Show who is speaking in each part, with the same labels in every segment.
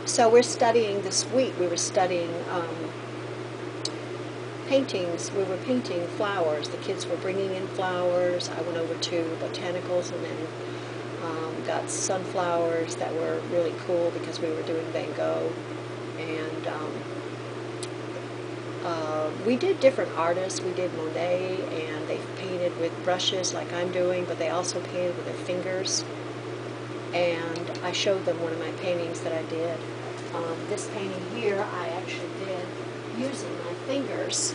Speaker 1: So we're studying this week. We were studying paintings. We were painting flowers. The kids were bringing in flowers. I went over to botanicals and then got sunflowers that were really cool because we were doing Van Gogh. And we did different artists. We did Monet, and they painted with brushes like I'm doing, but they also painted with their fingers. And I showed them one of my paintings that I did. This painting here I actually did using my fingers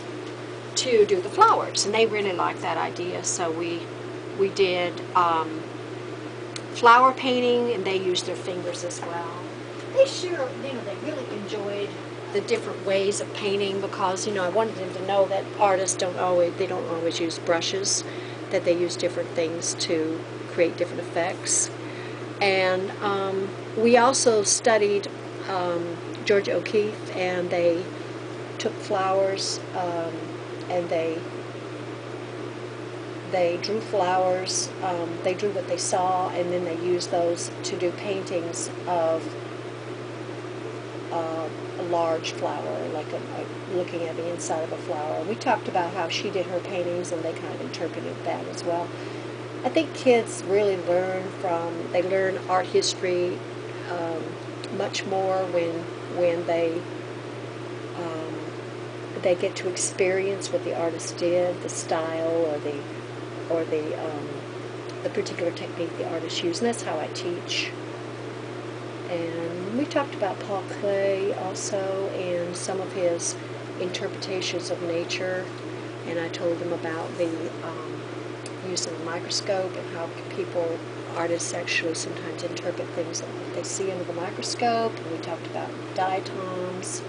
Speaker 1: to do the flowers, and they really liked that idea. So we did flower painting, and they used their fingers as well. They sure, they really enjoyed the different ways of painting because, I wanted them to know that artists don't always use brushes, that they use different things to create different effects. And we also studied George O'Keeffe, and they took flowers and they drew flowers. They drew what they saw, and then they used those to do paintings of a large flower, like looking at the inside of a flower. We talked about how she did her paintings, and they kind of interpreted that as well. I think kids really learn art history much more when they get to experience what the artist did, the style, or the particular technique the artist used, and that's how I teach. And we talked about Paul Klee also and some of his interpretations of nature, and I told them about the use of a microscope and how artists actually sometimes interpret things that they see under the microscope. And we talked about diatoms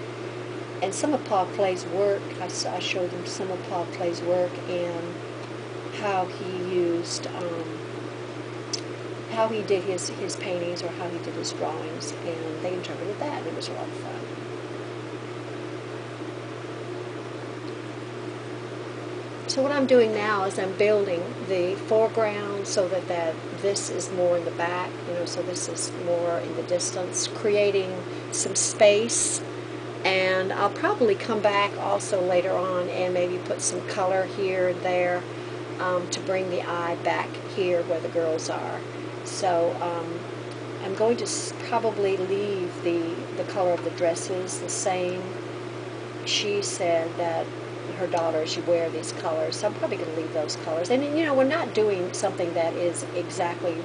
Speaker 1: and some of Paul Klee's work. I showed them some of Paul Klee's work and how he used, how he did his paintings or how he did his drawings, and they interpreted that, and it was a lot of fun. So what I'm doing now is I'm building the foreground so that this is more in the back, so this is more in the distance, creating some space. And I'll probably come back also later on and maybe put some color here and there to bring the eye back here where the girls are. So I'm going to probably leave the color of the dresses the same. She said that her daughter should wear these colors, so I'm probably going to leave those colors. And we're not doing something that is exactly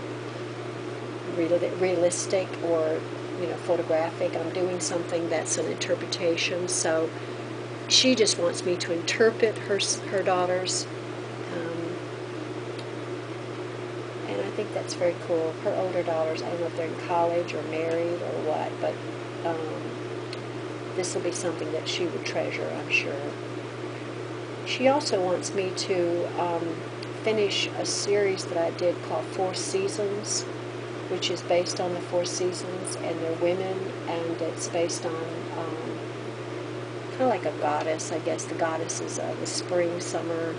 Speaker 1: realistic or photographic. I'm doing something that's an interpretation. So she just wants me to interpret her daughters, and I think that's very cool. Her older daughters, I don't know if they're in college or married or what, but this will be something that she would treasure, I'm sure. She also wants me to finish a series that I did called Four Seasons, which is based on the Four Seasons, and they're women, and it's based on kind of like a goddess, I guess. The goddess is the spring, summer,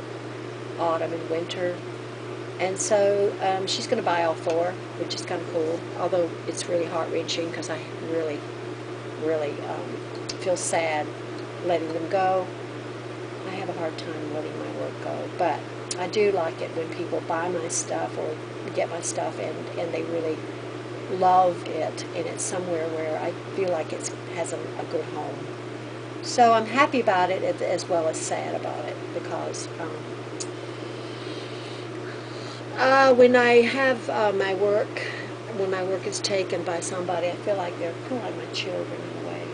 Speaker 1: autumn, and winter. And so she's going to buy all four, which is kind of cool, although it's really heart-wrenching because I really, really feel sad letting them go. I have a hard time letting my work go, but I do like it when people buy my stuff or get my stuff and they really love it, and it's somewhere where I feel like it has a good home. So I'm happy about it as well as sad about it, because when I have when my work is taken by somebody, I feel like they're kind of like my children in a way.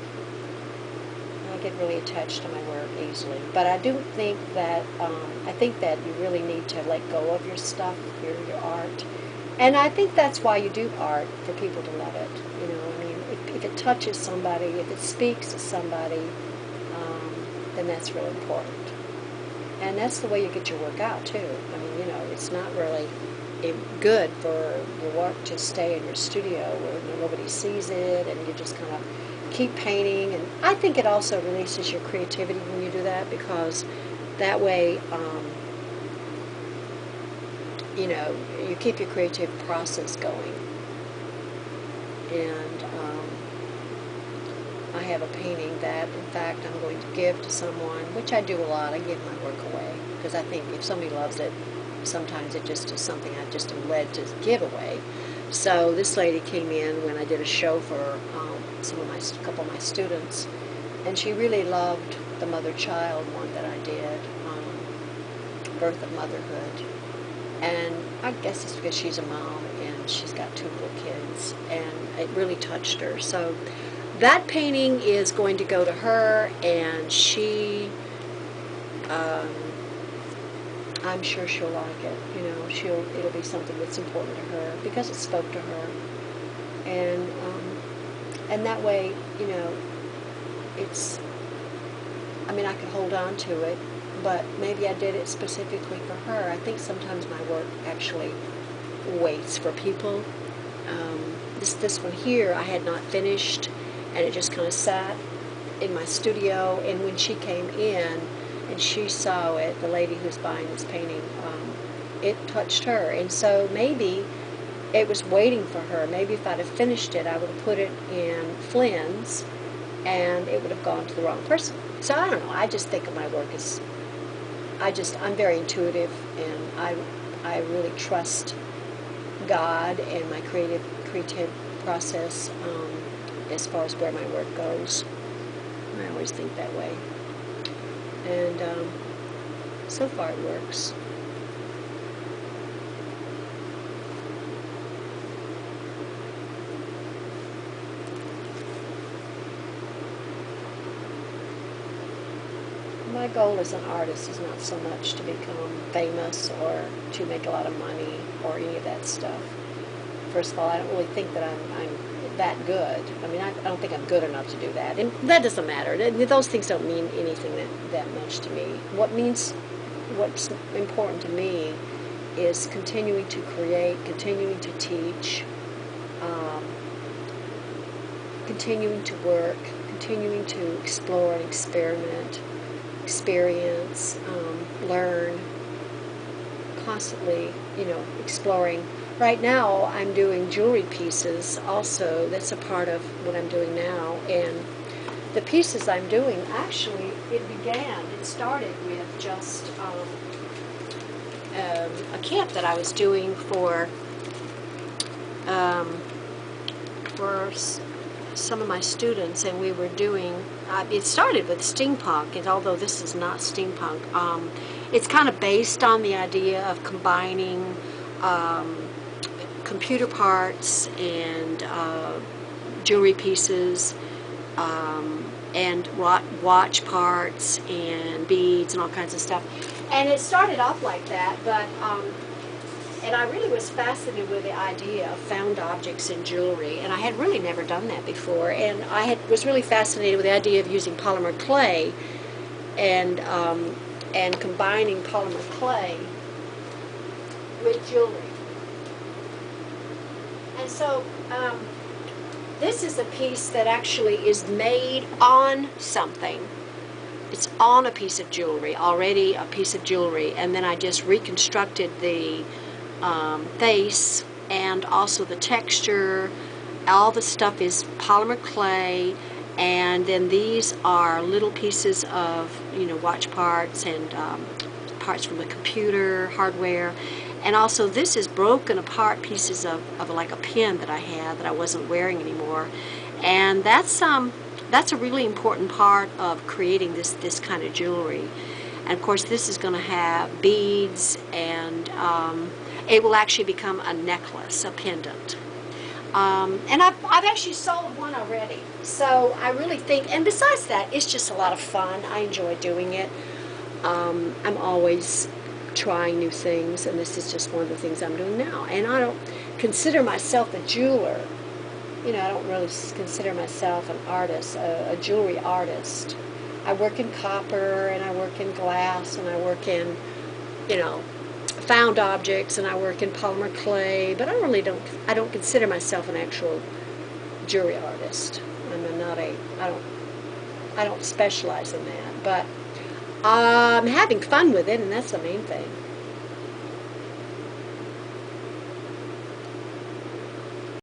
Speaker 1: I get really attached to my work easily. But I do think that I think that you really need to let go of your stuff, your art. And I think that's why you do art, for people to love it. If it touches somebody, if it speaks to somebody, then that's really important. And that's the way you get your work out too. It's not really good for your work to stay in your studio where nobody sees it and you just kind of keep painting. And I think it also releases your creativity when you do that, because that way you keep your creative process going. And I have a painting that, in fact, I'm going to give to someone, which I do a lot. I give my work away because I think if somebody loves it, sometimes it just is something I just am led to give away. So this lady came in when I did a show for a couple of my students, and she really loved the mother-child one that I did, Birth of Motherhood. And I guess it's because she's a mom and she's got 2 little kids, and it really touched her. So that painting is going to go to her, and she, I'm sure she'll like it. You know, it'll be something that's important to her because it spoke to her, and that way, you know, it's. I mean, I could hold on to it, but maybe I did it specifically for her. I think sometimes my work actually waits for people. This one here I had not finished, and it just kind of sat in my studio, and when she came in and she saw it, the lady who's buying this painting, it touched her, and so maybe it was waiting for her. Maybe if I'd have finished it, I would have put it in Flynn's, and it would have gone to the wrong person. So I don't know, I just think of my work as, I'm very intuitive, and I really trust God and my creative process as far as where my work goes. I always think that way. And so far it works. My goal as an artist is not so much to become famous or to make a lot of money or any of that stuff. First of all, I don't really think that I'm that good. I mean, I don't think I'm good enough to do that. And that doesn't matter. Those things don't mean anything that much to me. What's important to me is continuing to create, continuing to teach, continuing to work, continuing to explore and experiment, experience, learn, constantly, you know, exploring. Right now, I'm doing jewelry pieces also. That's a part of what I'm doing now. And the pieces I'm doing, actually, it started with just a camp that I was doing for some of my students, and we were doing, it started with steampunk, and although this is not steampunk, it's kind of based on the idea of combining computer parts and jewelry pieces and watch parts and beads and all kinds of stuff. And it started off like that, but and I really was fascinated with the idea of found objects in jewelry, and I had really never done that before. And was really fascinated with the idea of using polymer clay and combining polymer clay with jewelry. And so this is a piece that actually is made on something. It's on a piece of jewelry, already a piece of jewelry, and then I just reconstructed the face and also the texture. All the stuff is polymer clay, and then these are little pieces of, you know, watch parts and parts from the computer, hardware. And also this is broken apart pieces of like a pen that I had that I wasn't wearing anymore. And that's a really important part of creating this kind of jewelry. And of course this is going to have beads, and it will actually become a necklace, a pendant. And I've actually sold one already. So I really think, and besides that, it's just a lot of fun. I enjoy doing it. I'm always trying new things, and this is just one of the things I'm doing now. And I don't consider myself a jeweler. You know, I don't really consider myself an artist, a jewelry artist. I work in copper, and I work in glass, and I work in, you know, found objects, and I work in polymer clay, but I don't consider myself an actual jewelry artist. I don't specialize in that, but I'm having fun with it, and that's the main thing.